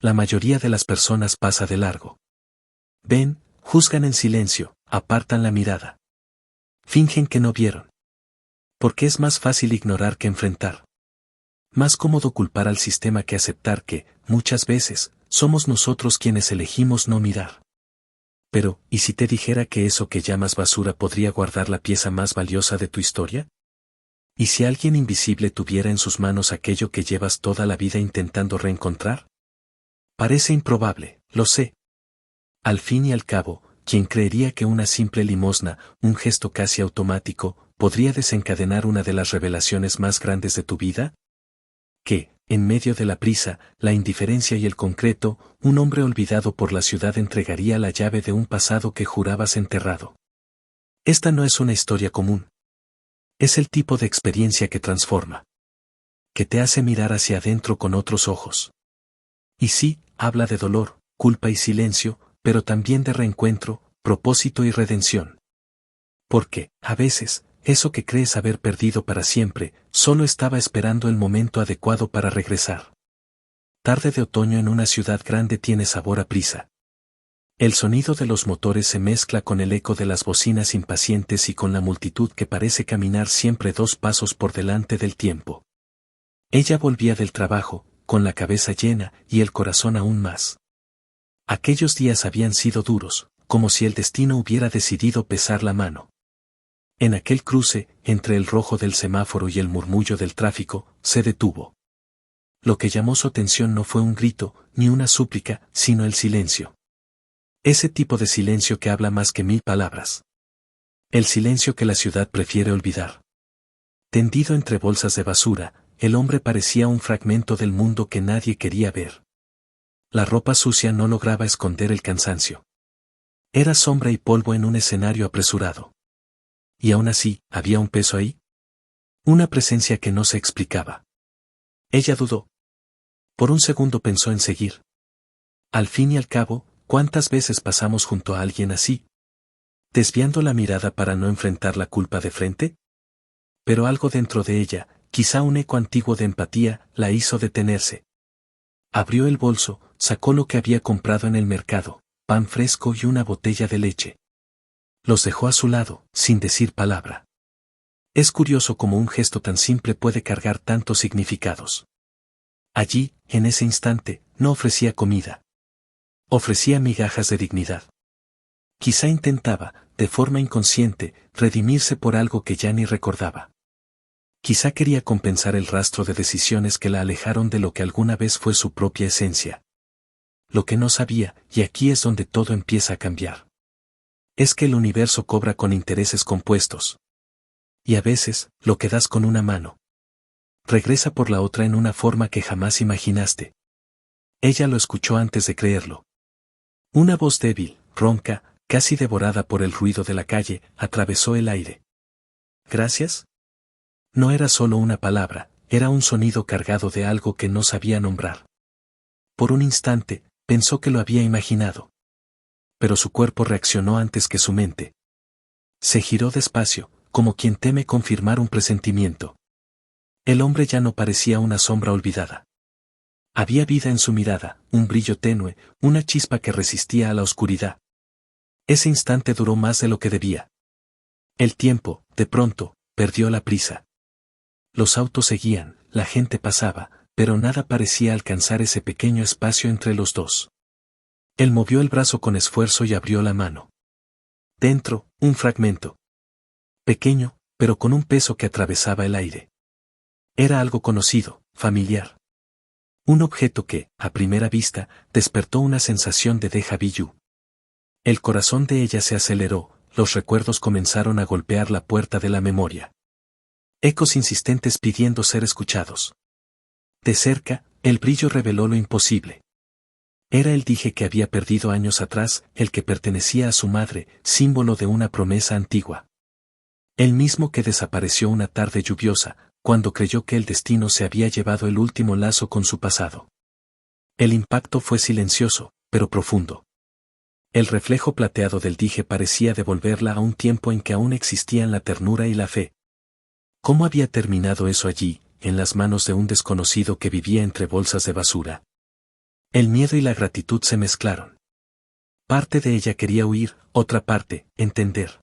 La mayoría de las personas pasa de largo. Ven, juzgan en silencio, apartan la mirada. Fingen que no vieron. Porque es más fácil ignorar que enfrentar. Más cómodo culpar al sistema que aceptar que, muchas veces, somos nosotros quienes elegimos no mirar. Pero, ¿y si te dijera que eso que llamas basura podría guardar la pieza más valiosa de tu historia? ¿Y si alguien invisible tuviera en sus manos aquello que llevas toda la vida intentando reencontrar? Parece improbable, lo sé. Al fin y al cabo, ¿quién creería que una simple limosna, un gesto casi automático, podría desencadenar una de las revelaciones más grandes de tu vida? Que, en medio de la prisa, la indiferencia y el concreto, un hombre olvidado por la ciudad entregaría la llave de un pasado que jurabas enterrado. Esta no es una historia común. Es el tipo de experiencia que transforma. Que te hace mirar hacia adentro con otros ojos. Y sí, habla de dolor, culpa y silencio, pero también de reencuentro, propósito y redención. Porque, a veces, eso que crees haber perdido para siempre, solo estaba esperando el momento adecuado para regresar. Tarde de otoño en una ciudad grande tiene sabor a prisa. El sonido de los motores se mezcla con el eco de las bocinas impacientes y con la multitud que parece caminar siempre 2 pasos por delante del tiempo. Ella volvía del trabajo, con la cabeza llena y el corazón aún más. Aquellos días habían sido duros, como si el destino hubiera decidido pesar la mano. En aquel cruce, entre el rojo del semáforo y el murmullo del tráfico, se detuvo. Lo que llamó su atención no fue un grito, ni una súplica, sino el silencio. Ese tipo de silencio que habla más que 1000 palabras. El silencio que la ciudad prefiere olvidar. Tendido entre bolsas de basura, el hombre parecía un fragmento del mundo que nadie quería ver. La ropa sucia no lograba esconder el cansancio. Era sombra y polvo en un escenario apresurado. Y aún así, ¿había un peso ahí? Una presencia que no se explicaba. Ella dudó. Por un segundo pensó en seguir. Al fin y al cabo, ¿cuántas veces pasamos junto a alguien así? Desviando la mirada para no enfrentar la culpa de frente. Pero algo dentro de ella, quizá un eco antiguo de empatía, la hizo detenerse. Abrió el bolso, sacó lo que había comprado en el mercado, pan fresco y una botella de leche. Los dejó a su lado, sin decir palabra. Es curioso cómo un gesto tan simple puede cargar tantos significados. Allí, en ese instante, no ofrecía comida. Ofrecía migajas de dignidad. Quizá intentaba, de forma inconsciente, redimirse por algo que ya ni recordaba. Quizá quería compensar el rastro de decisiones que la alejaron de lo que alguna vez fue su propia esencia. Lo que no sabía, y aquí es donde todo empieza a cambiar. Es que el universo cobra con intereses compuestos. Y a veces, lo que das con una mano regresa por la otra en una forma que jamás imaginaste. Ella lo escuchó antes de creerlo. Una voz débil, ronca, casi devorada por el ruido de la calle, atravesó el aire. ¿Gracias? No era solo una palabra, era un sonido cargado de algo que no sabía nombrar. Por un instante, pensó que lo había imaginado. Pero su cuerpo reaccionó antes que su mente. Se giró despacio, como quien teme confirmar un presentimiento. El hombre ya no parecía una sombra olvidada. Había vida en su mirada, un brillo tenue, una chispa que resistía a la oscuridad. Ese instante duró más de lo que debía. El tiempo, de pronto, perdió la prisa. Los autos seguían, la gente pasaba, pero nada parecía alcanzar ese pequeño espacio entre los dos. Él movió el brazo con esfuerzo y abrió la mano. Dentro, un fragmento. Pequeño, pero con un peso que atravesaba el aire. Era algo conocido, familiar. Un objeto que, a primera vista, despertó una sensación de déjà vu. El corazón de ella se aceleró, los recuerdos comenzaron a golpear la puerta de la memoria. Ecos insistentes pidiendo ser escuchados. De cerca, el brillo reveló lo imposible. Era el dije que había perdido años atrás, el que pertenecía a su madre, símbolo de una promesa antigua. El mismo que desapareció una tarde lluviosa, cuando creyó que el destino se había llevado el último lazo con su pasado. El impacto fue silencioso, pero profundo. El reflejo plateado del dije parecía devolverla a un tiempo en que aún existían la ternura y la fe. ¿Cómo había terminado eso allí, en las manos de un desconocido que vivía entre bolsas de basura? El miedo y la gratitud se mezclaron. Parte de ella quería huir, otra parte, entender.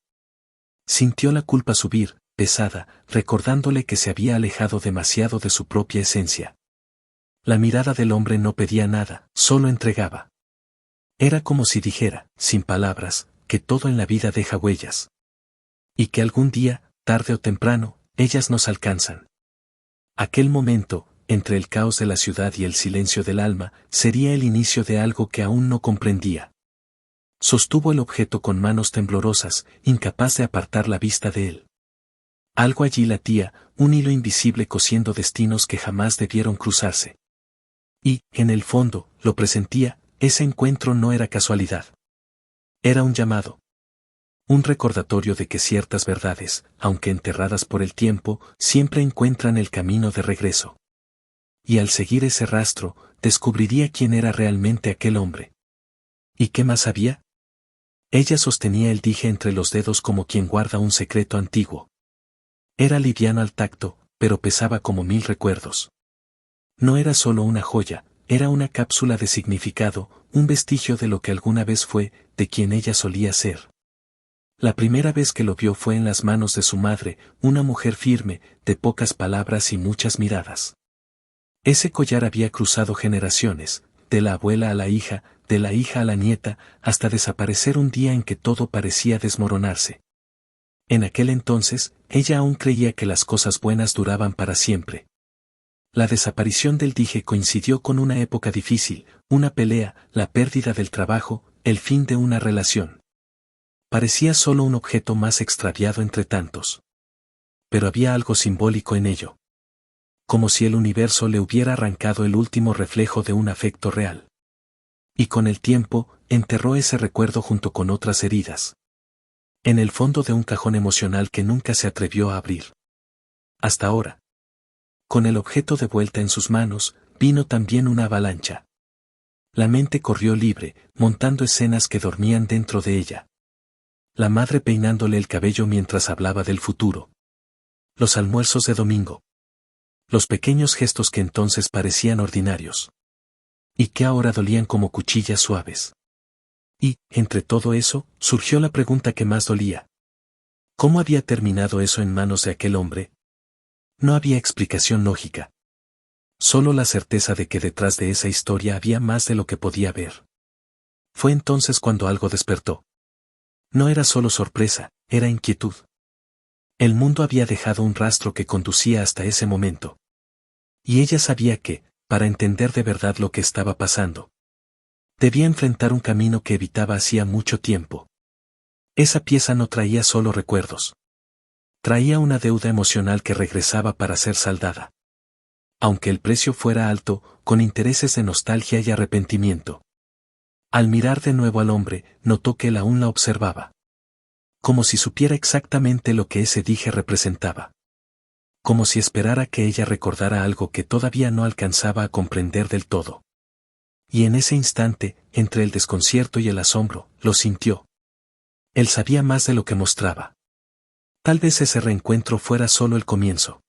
Sintió la culpa subir, pesada, recordándole que se había alejado demasiado de su propia esencia. La mirada del hombre no pedía nada, solo entregaba. Era como si dijera, sin palabras, que todo en la vida deja huellas. Y que algún día, tarde o temprano, ellas nos alcanzan. Aquel momento, entre el caos de la ciudad y el silencio del alma, sería el inicio de algo que aún no comprendía. Sostuvo el objeto con manos temblorosas, incapaz de apartar la vista de él. Algo allí latía, un hilo invisible cosiendo destinos que jamás debieron cruzarse. Y, en el fondo, lo presentía, ese encuentro no era casualidad. Era un llamado. Un recordatorio de que ciertas verdades, aunque enterradas por el tiempo, siempre encuentran el camino de regreso. Y al seguir ese rastro, descubriría quién era realmente aquel hombre. ¿Y qué más había? Ella sostenía el dije entre los dedos como quien guarda un secreto antiguo. Era liviano al tacto, pero pesaba como 1000 recuerdos. No era solo una joya, era una cápsula de significado, un vestigio de lo que alguna vez fue, de quien ella solía ser. La primera vez que lo vio fue en las manos de su madre, una mujer firme, de pocas palabras y muchas miradas. Ese collar había cruzado generaciones, de la abuela a la hija, de la hija a la nieta, hasta desaparecer un día en que todo parecía desmoronarse. En aquel entonces, ella aún creía que las cosas buenas duraban para siempre. La desaparición del dije coincidió con una época difícil, una pelea, la pérdida del trabajo, el fin de una relación. Parecía solo un objeto más extraviado entre tantos. Pero había algo simbólico en ello. Como si el universo le hubiera arrancado el último reflejo de un afecto real. Y con el tiempo, enterró ese recuerdo junto con otras heridas. En el fondo de un cajón emocional que nunca se atrevió a abrir. Hasta ahora. Con el objeto de vuelta en sus manos, vino también una avalancha. La mente corrió libre, montando escenas que dormían dentro de ella. La madre peinándole el cabello mientras hablaba del futuro. Los almuerzos de domingo. Los pequeños gestos que entonces parecían ordinarios. Y que ahora dolían como cuchillas suaves. Y, entre todo eso, surgió la pregunta que más dolía. ¿Cómo había terminado eso en manos de aquel hombre? No había explicación lógica. Solo la certeza de que detrás de esa historia había más de lo que podía ver. Fue entonces cuando algo despertó. No era solo sorpresa, era inquietud. El mundo había dejado un rastro que conducía hasta ese momento. Y ella sabía que, para entender de verdad lo que estaba pasando, debía enfrentar un camino que evitaba hacía mucho tiempo. Esa pieza no traía solo recuerdos. Traía una deuda emocional que regresaba para ser saldada. Aunque el precio fuera alto, con intereses de nostalgia y arrepentimiento. Al mirar de nuevo al hombre, notó que él aún la observaba. Como si supiera exactamente lo que ese dije representaba. Como si esperara que ella recordara algo que todavía no alcanzaba a comprender del todo. Y en ese instante, entre el desconcierto y el asombro, lo sintió. Él sabía más de lo que mostraba. Tal vez ese reencuentro fuera solo el comienzo.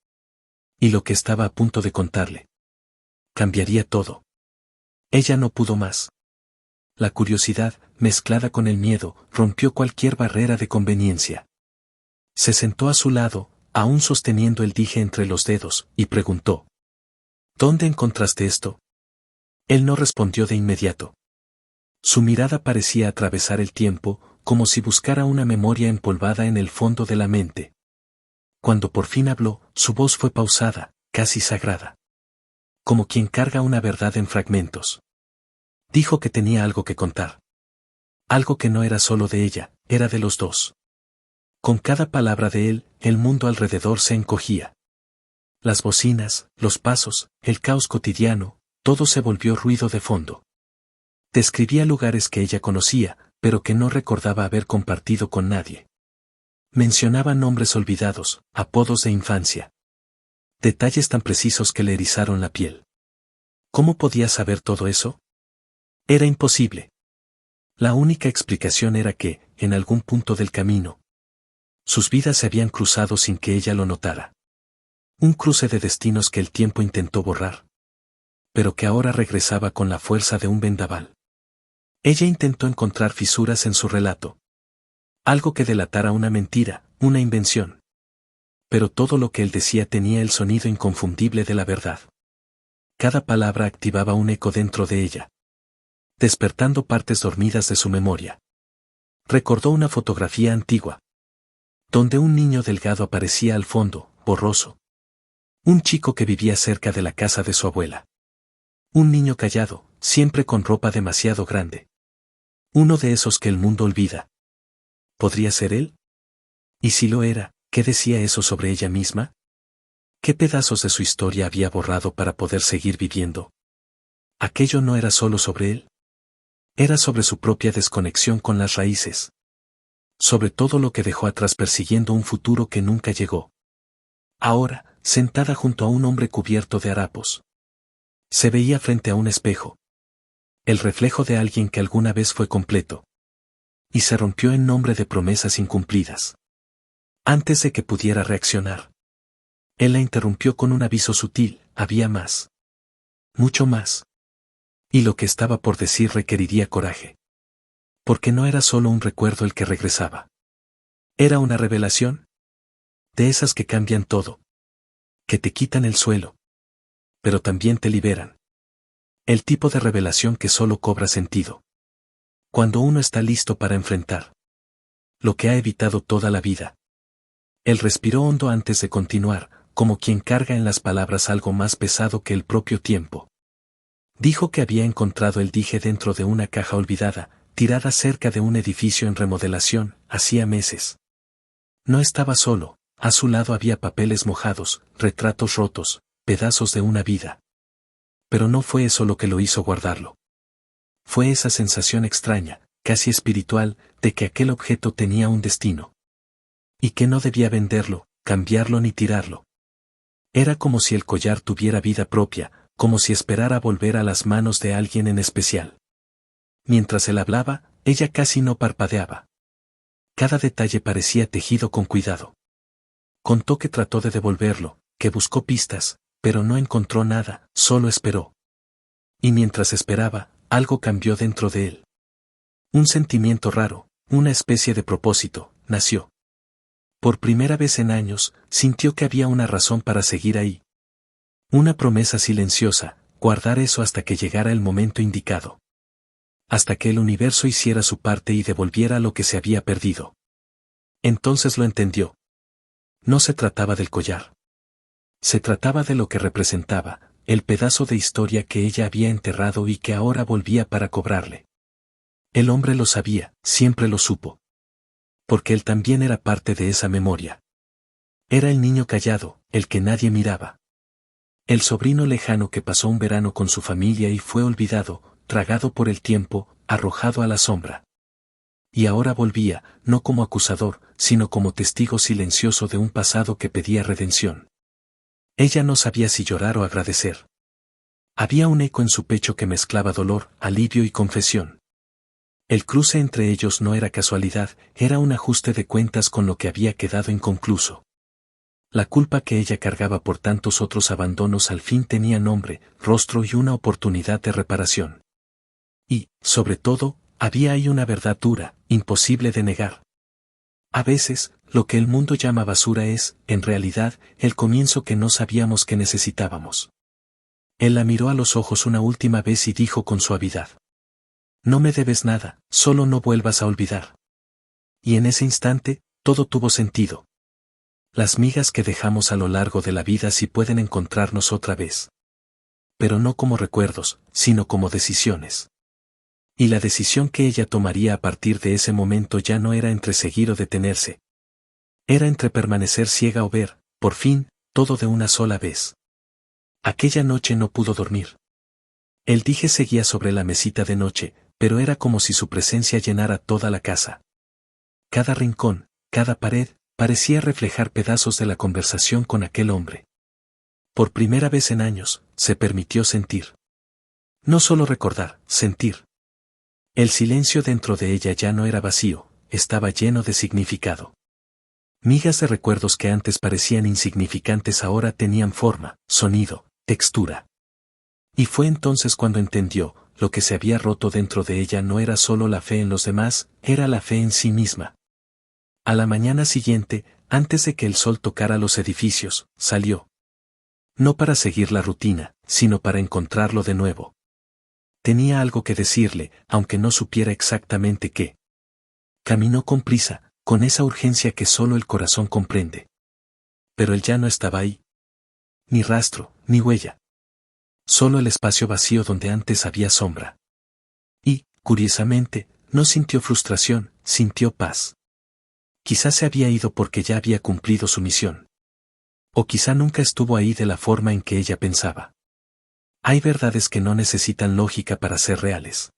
Y lo que estaba a punto de contarle. Cambiaría todo. Ella no pudo más. La curiosidad, mezclada con el miedo, rompió cualquier barrera de conveniencia. Se sentó a su lado, aún sosteniendo el dije entre los dedos, y preguntó. ¿Dónde encontraste esto? Él no respondió de inmediato. Su mirada parecía atravesar el tiempo, como si buscara una memoria empolvada en el fondo de la mente. Cuando por fin habló, su voz fue pausada, casi sagrada. Como quien carga una verdad en fragmentos. Dijo que tenía algo que contar. Algo que no era solo de ella, era de los dos. Con cada palabra de él, el mundo alrededor se encogía. Las bocinas, los pasos, el caos cotidiano, todo se volvió ruido de fondo. Describía lugares que ella conocía, pero que no recordaba haber compartido con nadie. Mencionaba nombres olvidados, apodos de infancia. Detalles tan precisos que le erizaron la piel. ¿Cómo podía saber todo eso? Era imposible. La única explicación era que, en algún punto del camino, sus vidas se habían cruzado sin que ella lo notara. Un cruce de destinos que el tiempo intentó borrar. pero que ahora regresaba con la fuerza de un vendaval. Ella intentó encontrar fisuras en su relato. Algo que delatara una mentira, una invención. Pero todo lo que él decía tenía el sonido inconfundible de la verdad. Cada palabra activaba un eco dentro de ella, despertando partes dormidas de su memoria. Recordó una fotografía antigua, donde un niño delgado aparecía al fondo, borroso. Un chico que vivía cerca de la casa de su abuela. Un niño callado, siempre con ropa demasiado grande. Uno de esos que el mundo olvida. ¿Podría ser él? Y si lo era, ¿qué decía eso sobre ella misma? ¿Qué pedazos de su historia había borrado para poder seguir viviendo? Aquello no era solo sobre él. Era sobre su propia desconexión con las raíces. Sobre todo lo que dejó atrás persiguiendo un futuro que nunca llegó. Ahora, sentada junto a un hombre cubierto de harapos. Se veía frente a un espejo. El reflejo de alguien que alguna vez fue completo. Y se rompió en nombre de promesas incumplidas. Antes de que pudiera reaccionar. Él la interrumpió con un aviso sutil: había más. Mucho más. Y lo que estaba por decir requeriría coraje. Porque no era solo un recuerdo el que regresaba. Era una revelación. De esas que cambian todo. Que te quitan el suelo. Pero también te liberan. El tipo de revelación que solo cobra sentido cuando uno está listo para enfrentar lo que ha evitado toda la vida. Él respiró hondo antes de continuar, como quien carga en las palabras algo más pesado que el propio tiempo. Dijo que había encontrado el dije dentro de una caja olvidada, tirada cerca de un edificio en remodelación, hacía meses. No estaba solo, a su lado había papeles mojados, retratos rotos, pedazos de una vida. Pero no fue eso lo que lo hizo guardarlo. Fue esa sensación extraña, casi espiritual, de que aquel objeto tenía un destino. Y que no debía venderlo, cambiarlo ni tirarlo. Era como si el collar tuviera vida propia, como si esperara volver a las manos de alguien en especial. Mientras él hablaba, ella casi no parpadeaba. Cada detalle parecía tejido con cuidado. Contó que trató de devolverlo, que buscó pistas, pero no encontró nada, solo esperó. Y mientras esperaba, algo cambió dentro de él. Un sentimiento raro, una especie de propósito, nació. Por primera vez en años, sintió que había una razón para seguir ahí. Una promesa silenciosa, guardar eso hasta que llegara el momento indicado. Hasta que el universo hiciera su parte y devolviera lo que se había perdido. Entonces lo entendió. No se trataba del collar. Se trataba de lo que representaba, el pedazo de historia que ella había enterrado y que ahora volvía para cobrarle. El hombre lo sabía, siempre lo supo. Porque él también era parte de esa memoria. Era el niño callado, el que nadie miraba. El sobrino lejano que pasó un verano con su familia y fue olvidado, tragado por el tiempo, arrojado a la sombra. Y ahora volvía, no como acusador, sino como testigo silencioso de un pasado que pedía redención. Ella no sabía si llorar o agradecer. Había un eco en su pecho que mezclaba dolor, alivio y confesión. El cruce entre ellos no era casualidad, era un ajuste de cuentas con lo que había quedado inconcluso. La culpa que ella cargaba por tantos otros abandonos al fin tenía nombre, rostro y una oportunidad de reparación. Y, sobre todo, había ahí una verdad dura, imposible de negar. A veces, lo que el mundo llama basura es, en realidad, el comienzo que no sabíamos que necesitábamos. Él la miró a los ojos una última vez y dijo con suavidad: no me debes nada, solo no vuelvas a olvidar. Y en ese instante, todo tuvo sentido. Las migas que dejamos a lo largo de la vida sí pueden encontrarnos otra vez. Pero no como recuerdos, sino como decisiones. Y la decisión que ella tomaría a partir de ese momento ya no era entre seguir o detenerse. Era entre permanecer ciega o ver, por fin, todo de una sola vez. Aquella noche no pudo dormir. El dije seguía sobre la mesita de noche, pero era como si su presencia llenara toda la casa. Cada rincón, cada pared, parecía reflejar pedazos de la conversación con aquel hombre. Por primera vez en años, se permitió sentir. No solo recordar, sentir. El silencio dentro de ella ya no era vacío, estaba lleno de significado. Migas de recuerdos que antes parecían insignificantes ahora tenían forma, sonido, textura. Y fue entonces cuando entendió, lo que se había roto dentro de ella no era solo la fe en los demás, era la fe en sí misma. A la mañana siguiente, antes de que el sol tocara los edificios, salió. No para seguir la rutina, sino para encontrarlo de nuevo. Tenía algo que decirle, aunque no supiera exactamente qué. Caminó con prisa, con esa urgencia que solo el corazón comprende. Pero él ya no estaba ahí. Ni rastro, ni huella. Solo el espacio vacío donde antes había sombra. Y, curiosamente, no sintió frustración, sintió paz. Quizá se había ido porque ya había cumplido su misión. O quizá nunca estuvo ahí de la forma en que ella pensaba. Hay verdades que no necesitan lógica para ser reales.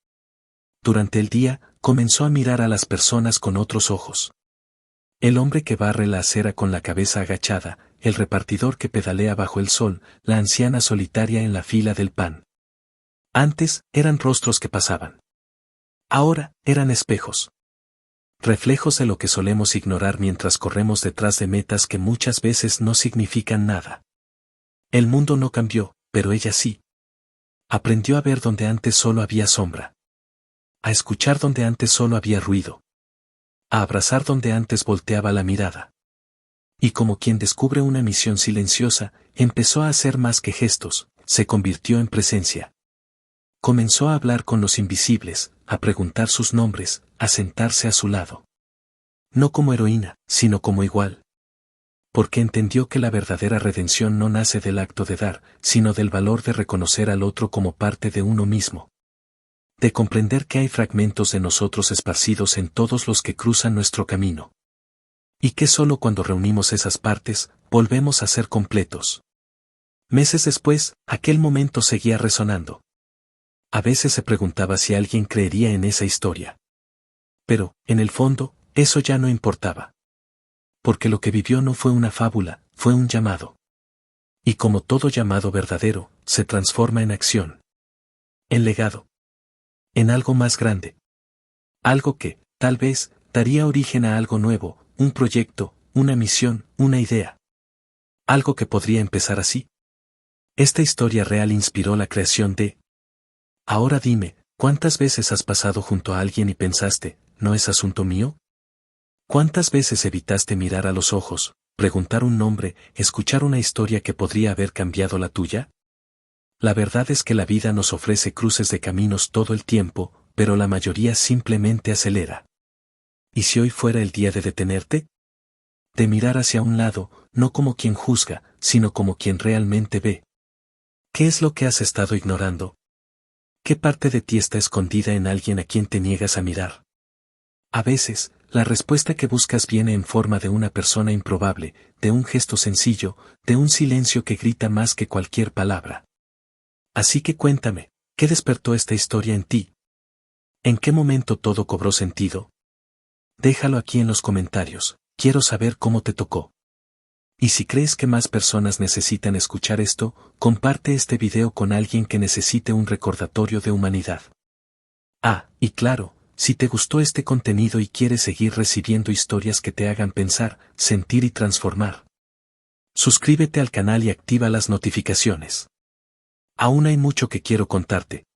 Durante el día, comenzó a mirar a las personas con otros ojos. El hombre que barre la acera con la cabeza agachada, el repartidor que pedalea bajo el sol, la anciana solitaria en la fila del pan. Antes, eran rostros que pasaban. Ahora, eran espejos. Reflejos de lo que solemos ignorar mientras corremos detrás de metas que muchas veces no significan nada. El mundo no cambió, pero ella sí. Aprendió a ver donde antes solo había sombra. A escuchar donde antes solo había ruido. A abrazar donde antes volteaba la mirada. Y como quien descubre una misión silenciosa, empezó a hacer más que gestos, se convirtió en presencia. Comenzó a hablar con los invisibles, a preguntar sus nombres, a sentarse a su lado. No como heroína, sino como igual. Porque entendió que la verdadera redención no nace del acto de dar, sino del valor de reconocer al otro como parte de uno mismo. De comprender que hay fragmentos de nosotros esparcidos en todos los que cruzan nuestro camino. Y que solo cuando reunimos esas partes, volvemos a ser completos. Meses después, aquel momento seguía resonando. A veces se preguntaba si alguien creería en esa historia. Pero, en el fondo, eso ya no importaba. Porque lo que vivió no fue una fábula, fue un llamado. Y como todo llamado verdadero, se transforma en acción. En legado. En algo más grande. Algo que, tal vez, daría origen a algo nuevo, un proyecto, una misión, una idea. Algo que podría empezar así. Esta historia real inspiró la creación de... Ahora dime, ¿cuántas veces has pasado junto a alguien y pensaste, ¿no es asunto mío? ¿Cuántas veces evitaste mirar a los ojos, preguntar un nombre, escuchar una historia que podría haber cambiado la tuya? La verdad es que la vida nos ofrece cruces de caminos todo el tiempo, pero la mayoría simplemente acelera. ¿Y si hoy fuera el día de detenerte? De mirar hacia un lado, no como quien juzga, sino como quien realmente ve. ¿Qué es lo que has estado ignorando? ¿Qué parte de ti está escondida en alguien a quien te niegas a mirar? A veces, la respuesta que buscas viene en forma de una persona improbable, de un gesto sencillo, de un silencio que grita más que cualquier palabra. Así que cuéntame, ¿qué despertó esta historia en ti? ¿En qué momento todo cobró sentido? Déjalo aquí en los comentarios, quiero saber cómo te tocó. Y si crees que más personas necesitan escuchar esto, comparte este video con alguien que necesite un recordatorio de humanidad. Ah, y claro, si te gustó este contenido y quieres seguir recibiendo historias que te hagan pensar, sentir y transformar, suscríbete al canal y activa las notificaciones. Aún hay mucho que quiero contarte,